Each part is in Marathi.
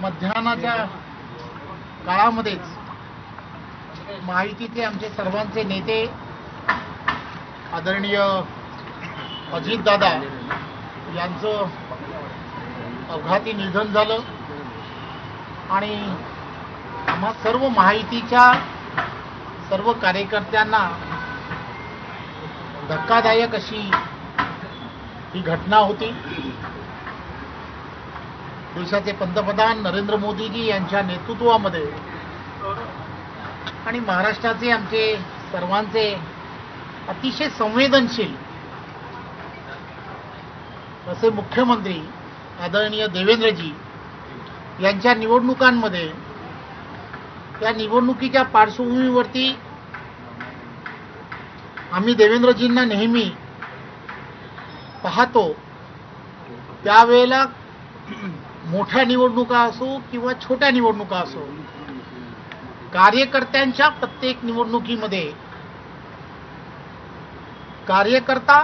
मध्यानाच्या काळामध्येच महायुतीतले आमचे सर्वांचे नेते आदरणीय अजितदादा यांचं अपघाती निधन झालं आणि आम्हा सर्व महायुतीच्या सर्व कार्यकर्त्यांना धक्कादायक अशी ही घटना होती। देशाचे पंतप्रधान नरेंद्र मोदीजी यांच्या नेतृत्वामध्ये आणि महाराष्ट्राचे आमचे सर्वांचे अतिशय संवेदनशील असे मुख्यमंत्री आदरणीय देवेंद्रजी यांच्या निवडणुकांमध्ये त्या निवडणुकीच्या पार्श्वभूमीवरती आम्ही देवेंद्रजींना नेहमी पाहतो। त्यावेळेला मोठ्या निवडणुका असो किंवा छोट्या निवडणुका असो, कार्यकर्त्यांच्या प्रत्येक निवडणुकीमध्ये कार्यकर्ता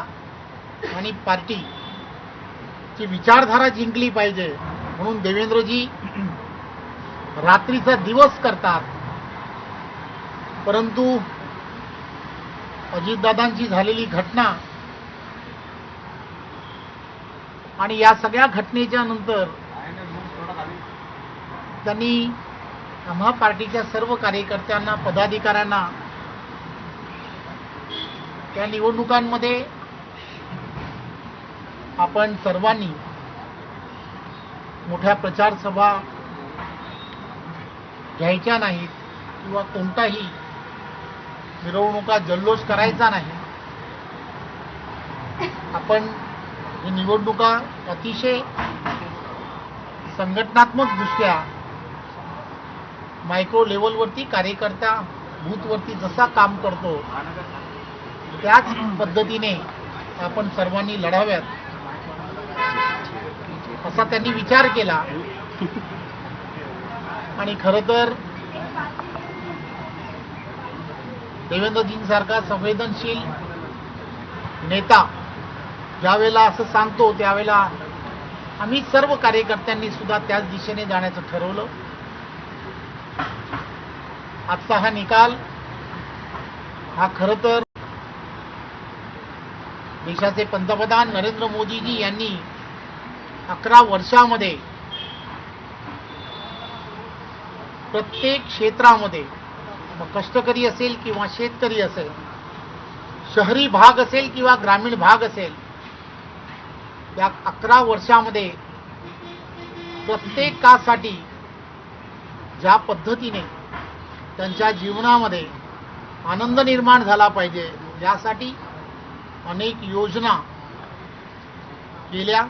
आणि पार्टीची विचारधारा जिंकली पाहिजे म्हणून देवेंद्रजी रात्रीचा दिवस करतात। परंतु अजितदादांची झालेली घटना आणि या सगळ्या घटनेच्या नंतर त्यांनी आम्हा पार्टीच्या सर्व कार्यकर्त्यांना पदाधिकाऱ्यांना त्या निवडणुकांमध्ये आपण सर्वांनी मोठ्या प्रचार सभा घ्यायच्या नाहीत किंवा कोणताही मिरवणुका जल्लोष करायचा नाही। आपण ही निवडणुका अतिशय संघटनात्मक दृष्ट्या मायक्रो लेवलवरती कार्यकर्ता बूथवरती जसा काम करतो त्याच पद्धतीने आपण सर्वांनी लढाव्यात असा त्यांनी विचार केला। आणि खरं तर देवेंद्रजींसारखा संवेदनशील नेता ज्यावेळेला असं सांगतो त्यावेळेला आम्ही सर्व कार्यकर्त्यांनी सुद्धा त्याच दिशेने जाण्याचं ठरवलं। आजचा हा निकाल हा खरं तर देशाचे पंतप्रधान नरेंद्र मोदीजी यांनी 11 वर्षामध्ये प्रत्येक क्षेत्रामध्ये, मग कष्टकरी असेल किंवा शेतकरी असेल, शहरी भाग असेल किंवा ग्रामीण भाग असेल, या 11 वर्षामध्ये प्रत्येकासाठी ज्या पद्धतीने त्यांच्या जीवनामध्ये आनंद निर्माण झाला पाहिजे यासाठी अनेक योजना केल्या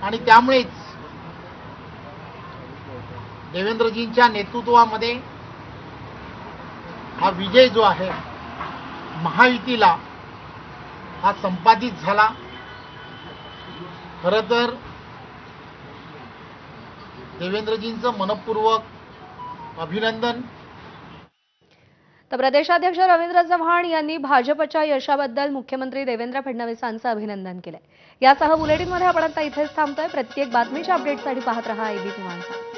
आणि त्यामुळेच देवेंद्रजींच्या नेतृत्वामध्ये हा विजय जो आहे महायुतीला हा संपादित झाला। खरं तर देवेंद्रजींचं मनपूर्वक अभिनंदन। तर प्रदेशाध्यक्ष रवींद्र चव्हाण यांनी भाजपच्या यशाबद्दल मुख्यमंत्री देवेंद्र फडणवीसांचं अभिनंदन केलंय। यासह बुलेटिनमध्ये आपण आता इथेच थांबतोय। प्रत्येक बातमीच्या अपडेटसाठी पाहत रहा एबीपी माझा।